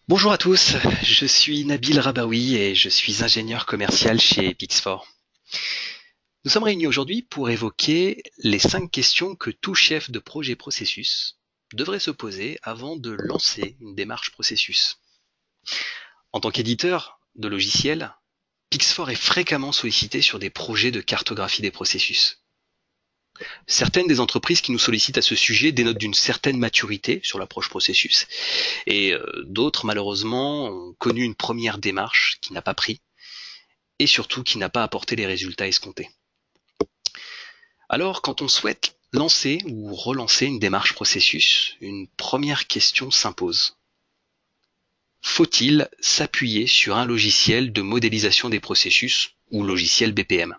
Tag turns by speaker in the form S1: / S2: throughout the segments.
S1: Bonjour à tous, je suis Nabil Rabaoui et je suis ingénieur commercial chez Pix4. Nous sommes réunis aujourd'hui pour évoquer les 5 questions que tout chef de projet processus devrait se poser avant de lancer une démarche processus. En tant qu'éditeur de logiciels, Pix4 est fréquemment sollicité sur des projets de cartographie des processus. Certaines des entreprises qui nous sollicitent à ce sujet dénotent d'une certaine maturité sur l'approche processus et d'autres malheureusement ont connu une première démarche qui n'a pas pris et surtout qui n'a pas apporté les résultats escomptés. Alors quand on souhaite lancer ou relancer une démarche processus, une première question s'impose. Faut-il s'appuyer sur un logiciel de modélisation des processus ou logiciel BPM?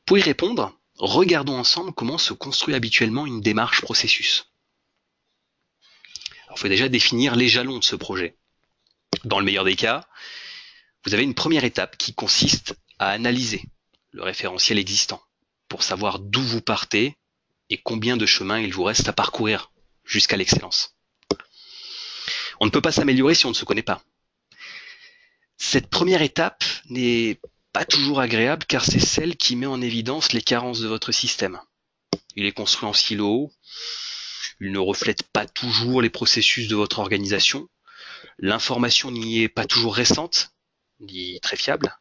S1: Pour y répondre, regardons ensemble comment se construit habituellement une démarche processus. Il faut déjà définir les jalons de ce projet. Dans le meilleur des cas, vous avez une première étape qui consiste à analyser le référentiel existant pour savoir d'où vous partez et combien de chemin il vous reste à parcourir jusqu'à l'excellence. On ne peut pas s'améliorer si on ne se connaît pas. Cette première étape n'est pas toujours agréable car c'est celle qui met en évidence les carences de votre système. Il est construit en silo, il ne reflète pas toujours les processus de votre organisation, l'information n'y est pas toujours récente, ni très fiable,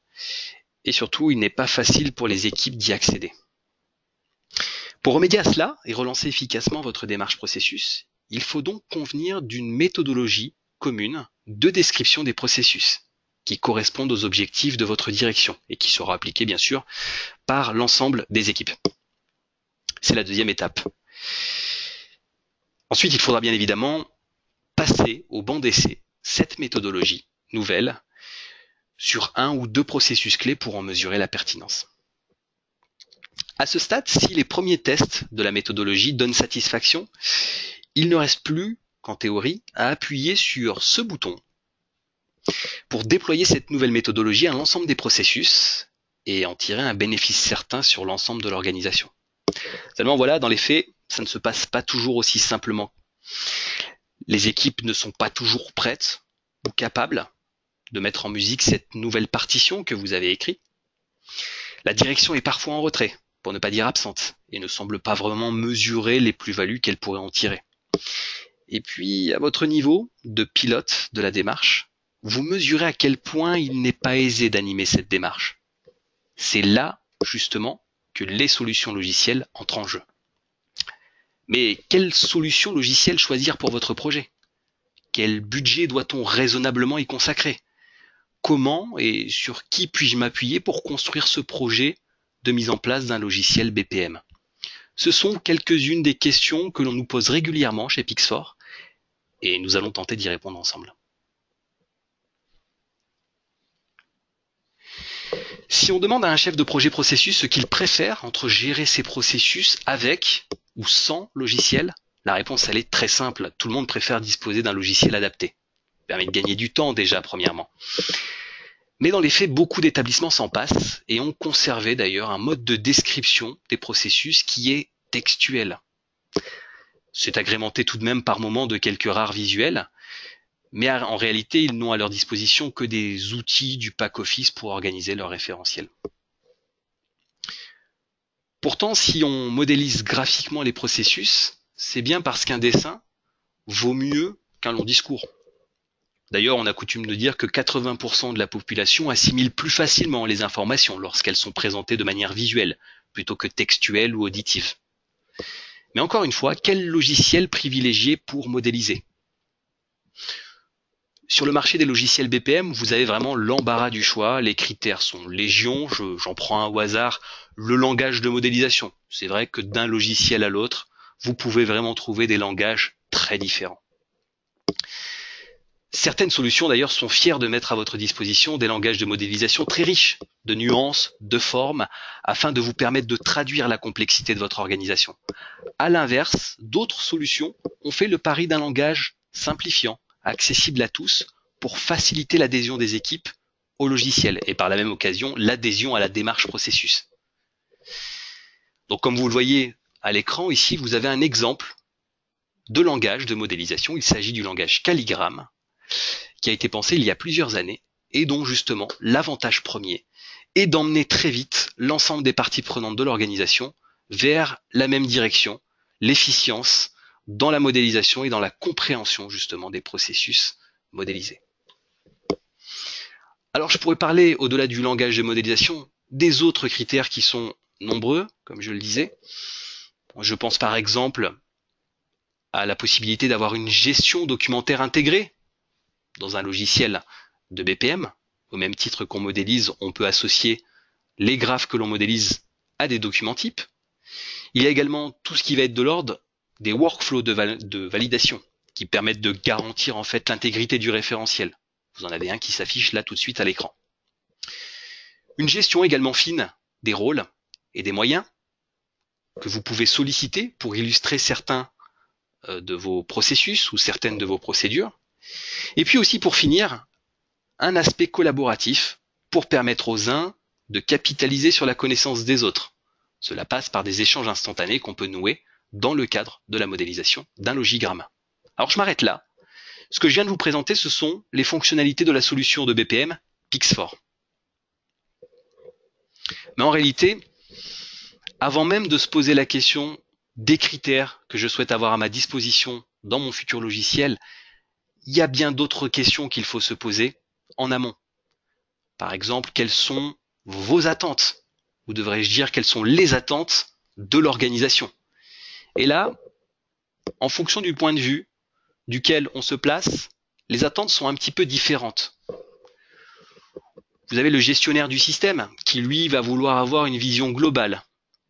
S1: et surtout il n'est pas facile pour les équipes d'y accéder. Pour remédier à cela et relancer efficacement votre démarche processus, il faut donc convenir d'une méthodologie commune de description des processus qui correspondent aux objectifs de votre direction et qui sera appliquée bien sûr par l'ensemble des équipes. C'est la deuxième étape. Ensuite, il faudra bien évidemment passer au banc d'essai cette méthodologie nouvelle sur un ou deux processus clés pour en mesurer la pertinence. À ce stade, si les premiers tests de la méthodologie donnent satisfaction, il ne reste plus qu'en théorie à appuyer sur ce bouton pour déployer cette nouvelle méthodologie à l'ensemble des processus et en tirer un bénéfice certain sur l'ensemble de l'organisation. Seulement voilà, dans les faits, ça ne se passe pas toujours aussi simplement. Les équipes ne sont pas toujours prêtes ou capables de mettre en musique cette nouvelle partition que vous avez écrite. La direction est parfois en retrait, pour ne pas dire absente, et ne semble pas vraiment mesurer les plus-values qu'elle pourrait en tirer. Et puis, à votre niveau de pilote de la démarche, vous mesurez à quel point il n'est pas aisé d'animer cette démarche. C'est là, justement, que les solutions logicielles entrent en jeu. Mais quelle solution logicielle choisir pour votre projet? Quel budget doit-on raisonnablement y consacrer? Comment et sur qui puis-je m'appuyer pour construire ce projet de mise en place d'un logiciel BPM? Ce sont quelques-unes des questions que l'on nous pose régulièrement chez Pix4 et nous allons tenter d'y répondre ensemble. Si on demande à un chef de projet processus ce qu'il préfère entre gérer ses processus avec ou sans logiciel, la réponse elle est très simple. Tout le monde préfère disposer d'un logiciel adapté. Ça permet de gagner du temps déjà premièrement. Mais dans les faits, beaucoup d'établissements s'en passent et ont conservé d'ailleurs un mode de description des processus qui est textuel. C'est agrémenté tout de même par moments de quelques rares visuels, mais en réalité, ils n'ont à leur disposition que des outils du pack office pour organiser leur référentiel. Pourtant, si on modélise graphiquement les processus, c'est bien parce qu'un dessin vaut mieux qu'un long discours. D'ailleurs, on a coutume de dire que 80% de la population assimile plus facilement les informations lorsqu'elles sont présentées de manière visuelle, plutôt que textuelle ou auditive. Mais encore une fois, quel logiciel privilégier pour modéliser? Sur le marché des logiciels BPM, vous avez vraiment l'embarras du choix. Les critères sont légion, j'en prends un au hasard, le langage de modélisation. C'est vrai que d'un logiciel à l'autre, vous pouvez vraiment trouver des langages très différents. Certaines solutions d'ailleurs sont fières de mettre à votre disposition des langages de modélisation très riches, de nuances, de formes, afin de vous permettre de traduire la complexité de votre organisation. À l'inverse, d'autres solutions ont fait le pari d'un langage simplifiant, accessible à tous, pour faciliter l'adhésion des équipes au logiciel et par la même occasion l'adhésion à la démarche processus. Donc comme vous le voyez à l'écran, ici vous avez un exemple de langage de modélisation. Il s'agit du langage Calligram. qui a été pensé il y a plusieurs années et dont justement l'avantage premier est d'emmener très vite l'ensemble des parties prenantes de l'organisation vers la même direction, l'efficience dans la modélisation et dans la compréhension justement des processus modélisés. Alors je pourrais parler, au-delà du langage de modélisation, des autres critères qui sont nombreux, comme je le disais. Je pense par exemple à la possibilité d'avoir une gestion documentaire intégrée dans un logiciel de BPM. Au même titre qu'on modélise, on peut associer les graphes que l'on modélise à des documents types. Il y a également tout ce qui va être de l'ordre des workflows de validation qui permettent de garantir en fait l'intégrité du référentiel. Vous en avez un qui s'affiche là tout de suite à l'écran. Une gestion également fine des rôles et des moyens que vous pouvez solliciter pour illustrer certains de vos processus ou certaines de vos procédures. Et puis aussi pour finir, un aspect collaboratif pour permettre aux uns de capitaliser sur la connaissance des autres. Cela passe par des échanges instantanés qu'on peut nouer dans le cadre de la modélisation d'un logigramme. Alors je m'arrête là. Ce que je viens de vous présenter, ce sont les fonctionnalités de la solution de BPM Pix4. Mais en réalité, avant même de se poser la question des critères que je souhaite avoir à ma disposition dans mon futur logiciel, il y a bien d'autres questions qu'il faut se poser en amont. Par exemple, quelles sont vos attentes? Ou devrais-je dire quelles sont les attentes de l'organisation? Et là, en fonction du point de vue duquel on se place, les attentes sont un petit peu différentes. Vous avez le gestionnaire du système qui, lui, va vouloir avoir une vision globale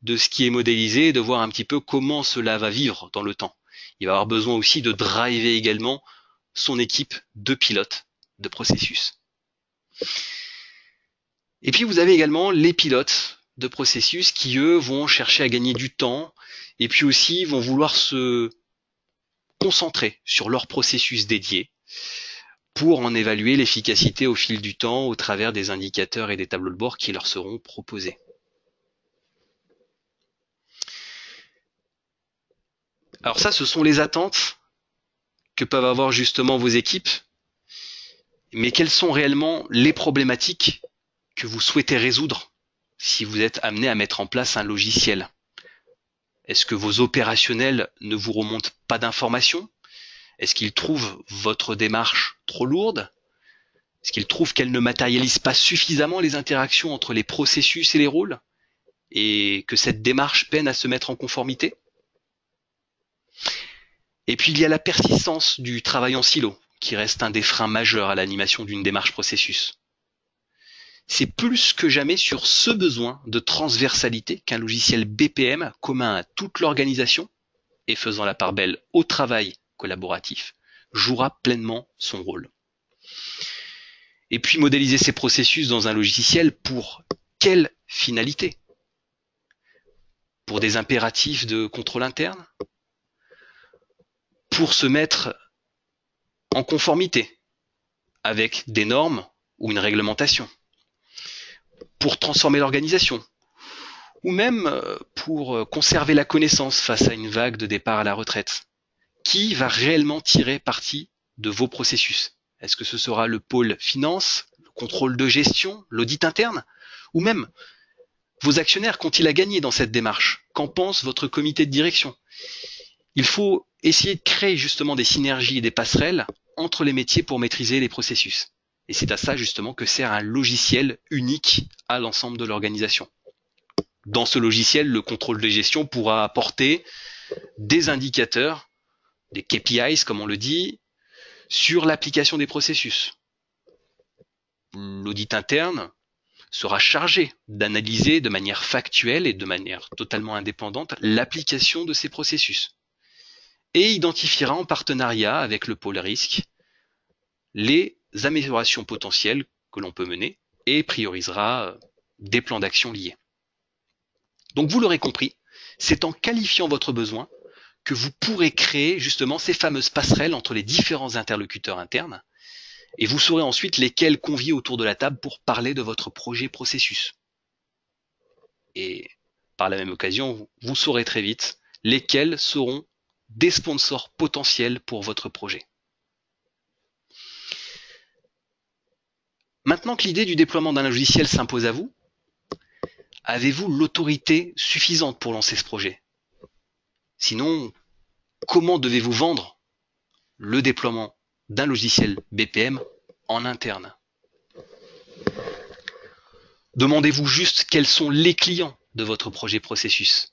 S1: de ce qui est modélisé et de voir un petit peu comment cela va vivre dans le temps. Il va avoir besoin aussi de driver également son équipe de pilotes de processus. Et puis vous avez également les pilotes de processus qui, eux, vont chercher à gagner du temps et puis aussi vont vouloir se concentrer sur leur processus dédié pour en évaluer l'efficacité au fil du temps au travers des indicateurs et des tableaux de bord qui leur seront proposés. Alors ça, ce sont les attentes que peuvent avoir justement vos équipes, mais quelles sont réellement les problématiques que vous souhaitez résoudre si vous êtes amené à mettre en place un logiciel? Est-ce que vos opérationnels ne vous remontent pas d'informations? Est-ce qu'ils trouvent votre démarche trop lourde? Est-ce qu'ils trouvent qu'elle ne matérialise pas suffisamment les interactions entre les processus et les rôles? Et que cette démarche peine à se mettre en conformité? Et puis il y a la persistance du travail en silo, qui reste un des freins majeurs à l'animation d'une démarche processus. C'est plus que jamais sur ce besoin de transversalité qu'un logiciel BPM commun à toute l'organisation et faisant la part belle au travail collaboratif jouera pleinement son rôle. Et puis modéliser ces processus dans un logiciel pour quelle finalité? Pour des impératifs de contrôle interne? Pour se mettre en conformité avec des normes ou une réglementation? Pour transformer l'organisation? Ou même pour conserver la connaissance face à une vague de départ à la retraite? Qui va réellement tirer parti de vos processus? Est-ce que ce sera le pôle finance, le contrôle de gestion, l'audit interne? Ou même vos actionnaires qu'ont-ils à gagner dans cette démarche? Qu'en pense votre comité de direction? Il faut essayer de créer justement des synergies et des passerelles entre les métiers pour maîtriser les processus. Et c'est à ça justement que sert un logiciel unique à l'ensemble de l'organisation. Dans ce logiciel, le contrôle de gestion pourra apporter des indicateurs, des KPIs comme on le dit, sur l'application des processus. L'audit interne sera chargé d'analyser de manière factuelle et de manière totalement indépendante l'application de ces processus et identifiera en partenariat avec le pôle risque les améliorations potentielles que l'on peut mener et priorisera des plans d'action liés. Donc vous l'aurez compris, c'est en qualifiant votre besoin que vous pourrez créer justement ces fameuses passerelles entre les différents interlocuteurs internes et vous saurez ensuite lesquels convier autour de la table pour parler de votre projet processus. Et par la même occasion, vous saurez très vite lesquels seront des sponsors potentiels pour votre projet. Maintenant que l'idée du déploiement d'un logiciel s'impose à vous, avez-vous l'autorité suffisante pour lancer ce projet? Sinon, comment devez-vous vendre le déploiement d'un logiciel BPM en interne? Demandez-vous juste quels sont les clients de votre projet processus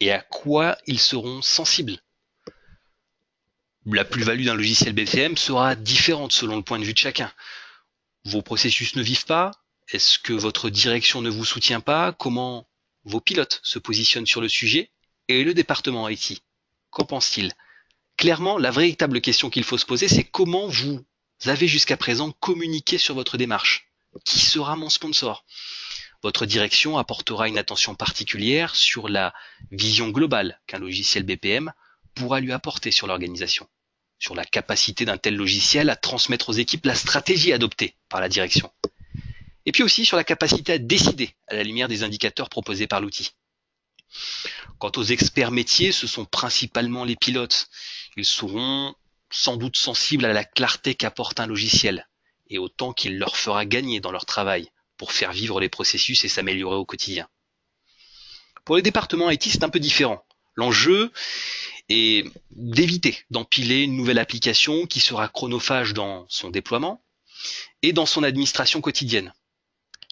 S1: et à quoi ils seront sensibles. La plus-value d'un logiciel BPM sera différente selon le point de vue de chacun. Vos processus ne vivent pas? Est-ce que votre direction ne vous soutient pas? Comment vos pilotes se positionnent sur le sujet? Et le département IT, qu'en pense-t-il? Clairement, la véritable question qu'il faut se poser, c'est comment vous avez jusqu'à présent communiqué sur votre démarche? Qui sera mon sponsor? Votre direction apportera une attention particulière sur la vision globale qu'un logiciel BPM pourra lui apporter sur l'organisation, sur la capacité d'un tel logiciel à transmettre aux équipes la stratégie adoptée par la direction, et puis aussi sur la capacité à décider à la lumière des indicateurs proposés par l'outil. Quant aux experts métiers, ce sont principalement les pilotes. Ils seront sans doute sensibles à la clarté qu'apporte un logiciel et au temps qu'il leur fera gagner dans leur travail pour faire vivre les processus et s'améliorer au quotidien. Pour les départements IT, c'est un peu différent. L'enjeu est d'éviter d'empiler une nouvelle application qui sera chronophage dans son déploiement et dans son administration quotidienne.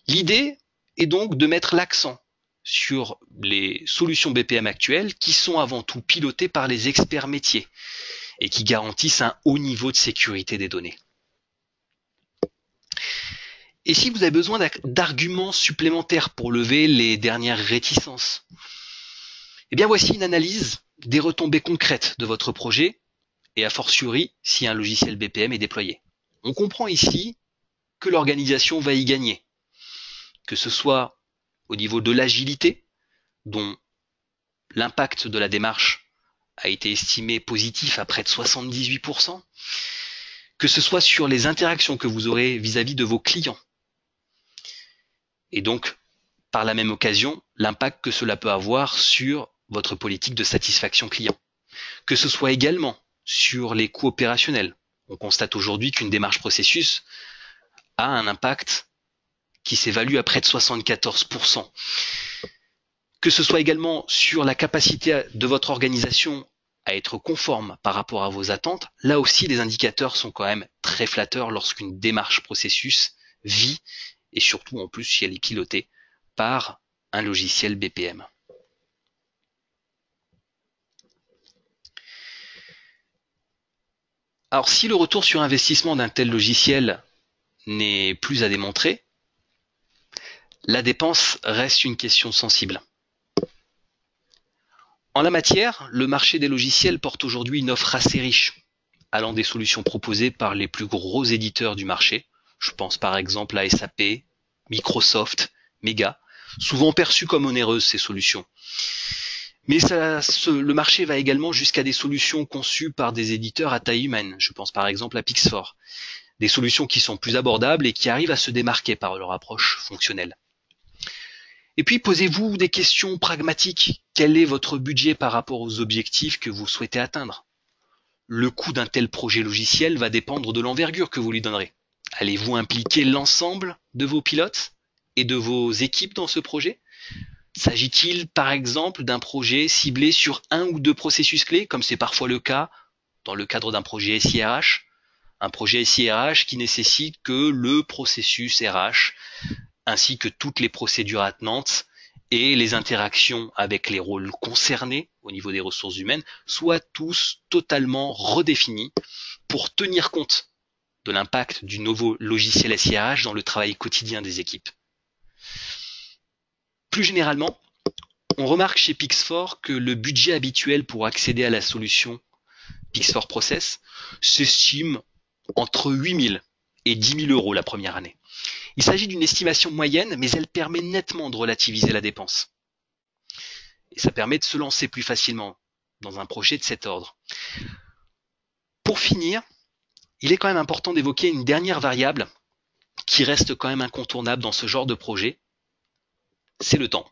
S1: L'idée est donc de mettre l'accent sur les solutions BPM actuelles qui sont avant tout pilotées par les experts métiers et qui garantissent un haut niveau de sécurité des données. Et si vous avez besoin d'arguments supplémentaires pour lever les dernières réticences, eh bien voici une analyse des retombées concrètes de votre projet et a fortiori si un logiciel BPM est déployé. On comprend ici que l'organisation va y gagner, que ce soit au niveau de l'agilité, dont l'impact de la démarche a été estimé positif à près de 78%, que ce soit sur les interactions que vous aurez vis-à-vis de vos clients, et donc, par la même occasion, l'impact que cela peut avoir sur votre politique de satisfaction client. Que ce soit également sur les coûts opérationnels. On constate aujourd'hui qu'une démarche processus a un impact qui s'évalue à près de 74%. Que ce soit également sur la capacité de votre organisation à être conforme par rapport à vos attentes, là aussi les indicateurs sont quand même très flatteurs lorsqu'une démarche processus vit et surtout en plus si elle est pilotée par un logiciel BPM. Alors si le retour sur investissement d'un tel logiciel n'est plus à démontrer, la dépense reste une question sensible. En la matière, le marché des logiciels porte aujourd'hui une offre assez riche, allant des solutions proposées par les plus gros éditeurs du marché. Je pense par exemple à SAP, Microsoft, Mega, souvent perçues comme onéreuses ces solutions. Mais le marché va également jusqu'à des solutions conçues par des éditeurs à taille humaine. Je pense par exemple à Pixfor. Des solutions qui sont plus abordables et qui arrivent à se démarquer par leur approche fonctionnelle. Et puis posez-vous des questions pragmatiques. Quel est votre budget par rapport aux objectifs que vous souhaitez atteindre? Le coût d'un tel projet logiciel va dépendre de l'envergure que vous lui donnerez. Allez-vous impliquer l'ensemble de vos pilotes et de vos équipes dans ce projet? S'agit-il par exemple d'un projet ciblé sur un ou deux processus clés, comme c'est parfois le cas dans le cadre d'un projet SIRH? Un projet SIRH qui nécessite que le processus RH, ainsi que toutes les procédures attenantes et les interactions avec les rôles concernés au niveau des ressources humaines, soient tous totalement redéfinis pour tenir compte de l'impact du nouveau logiciel SIRH dans le travail quotidien des équipes. Plus généralement, on remarque chez Pixfor que le budget habituel pour accéder à la solution Pixfor Process s'estime entre 8 000 et 10 000 euros la première année. Il s'agit d'une estimation moyenne, mais elle permet nettement de relativiser la dépense. Et ça permet de se lancer plus facilement dans un projet de cet ordre. Pour finir, il est quand même important d'évoquer une dernière variable qui reste quand même incontournable dans ce genre de projet, c'est le temps.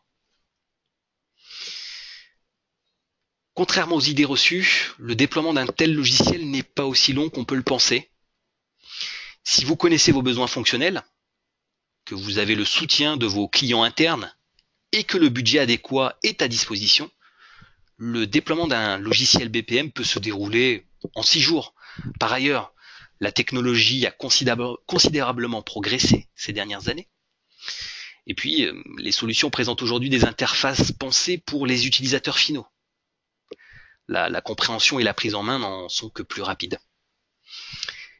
S1: Contrairement aux idées reçues, le déploiement d'un tel logiciel n'est pas aussi long qu'on peut le penser. Si vous connaissez vos besoins fonctionnels, que vous avez le soutien de vos clients internes et que le budget adéquat est à disposition, le déploiement d'un logiciel BPM peut se dérouler en 6 jours. Par ailleurs, la technologie a considérablement progressé ces dernières années. Et puis, les solutions présentent aujourd'hui des interfaces pensées pour les utilisateurs finaux. La compréhension et la prise en main n'en sont que plus rapides.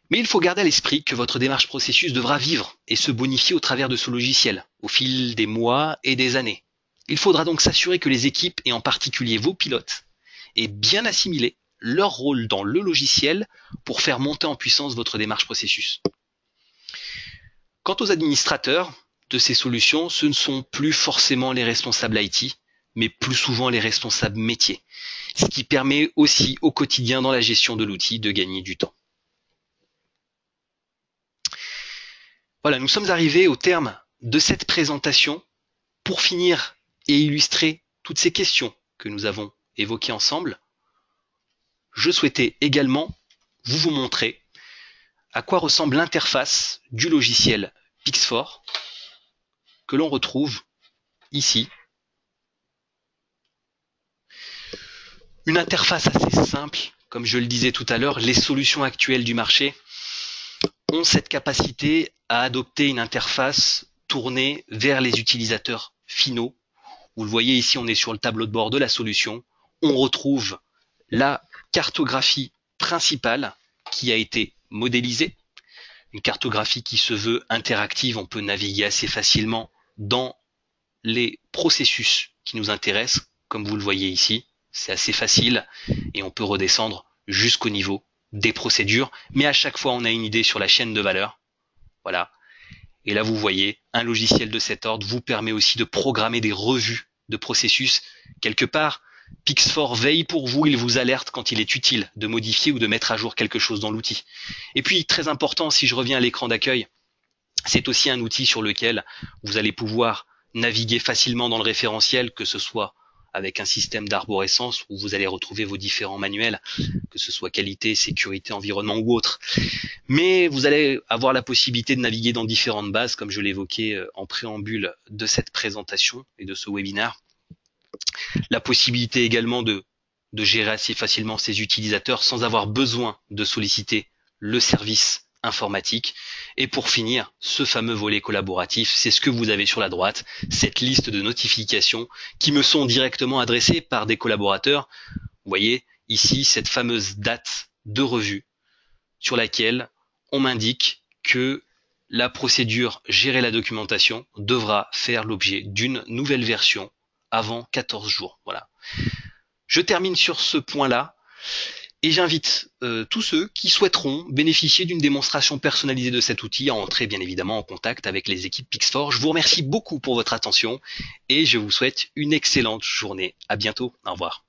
S1: Mais il faut garder à l'esprit que votre démarche processus devra vivre et se bonifier au travers de ce logiciel, au fil des mois et des années. Il faudra donc s'assurer que les équipes, et en particulier vos pilotes, aient bien assimilé leur rôle dans le logiciel pour faire monter en puissance votre démarche processus. Quant aux administrateurs de ces solutions, ce ne sont plus forcément les responsables IT, mais plus souvent les responsables métiers, ce qui permet aussi au quotidien dans la gestion de l'outil de gagner du temps. Voilà, nous sommes arrivés au terme de cette présentation. Pour finir et illustrer toutes ces questions que nous avons évoquées ensemble, je souhaitais également vous montrer à quoi ressemble l'interface du logiciel Pix4 que l'on retrouve ici. Une interface assez simple, comme je le disais tout à l'heure, les solutions actuelles du marché ont cette capacité à adopter une interface tournée vers les utilisateurs finaux. Vous le voyez ici, on est sur le tableau de bord de la solution. On retrouve la cartographie principale qui a été modélisée. Une cartographie qui se veut interactive, on peut naviguer assez facilement dans les processus qui nous intéressent, comme vous le voyez ici. C'est assez facile et on peut redescendre jusqu'au niveau des procédures, mais à chaque fois on a une idée sur la chaîne de valeur. Voilà. Et là vous voyez, un logiciel de cet ordre vous permet aussi de programmer des revues de processus. Quelque part, Pix4 veille pour vous, il vous alerte quand il est utile de modifier ou de mettre à jour quelque chose dans l'outil. Et puis, très important, si je reviens à l'écran d'accueil, c'est aussi un outil sur lequel vous allez pouvoir naviguer facilement dans le référentiel, que ce soit avec un système d'arborescence où vous allez retrouver vos différents manuels, que ce soit qualité, sécurité, environnement ou autre. Mais vous allez avoir la possibilité de naviguer dans différentes bases, comme je l'évoquais en préambule de cette présentation et de ce webinaire. La possibilité également de gérer assez facilement ses utilisateurs sans avoir besoin de solliciter le service informatique. Et pour finir, ce fameux volet collaboratif, c'est ce que vous avez sur la droite, cette liste de notifications qui me sont directement adressées par des collaborateurs. Vous voyez ici cette fameuse date de revue sur laquelle on m'indique que la procédure gérer la documentation devra faire l'objet d'une nouvelle version avant 14 jours. Voilà. Je termine sur ce point-là. Et j'invite tous ceux qui souhaiteront bénéficier d'une démonstration personnalisée de cet outil à entrer bien évidemment en contact avec les équipes Pix4. Je vous remercie beaucoup pour votre attention et je vous souhaite une excellente journée. À bientôt. Au revoir.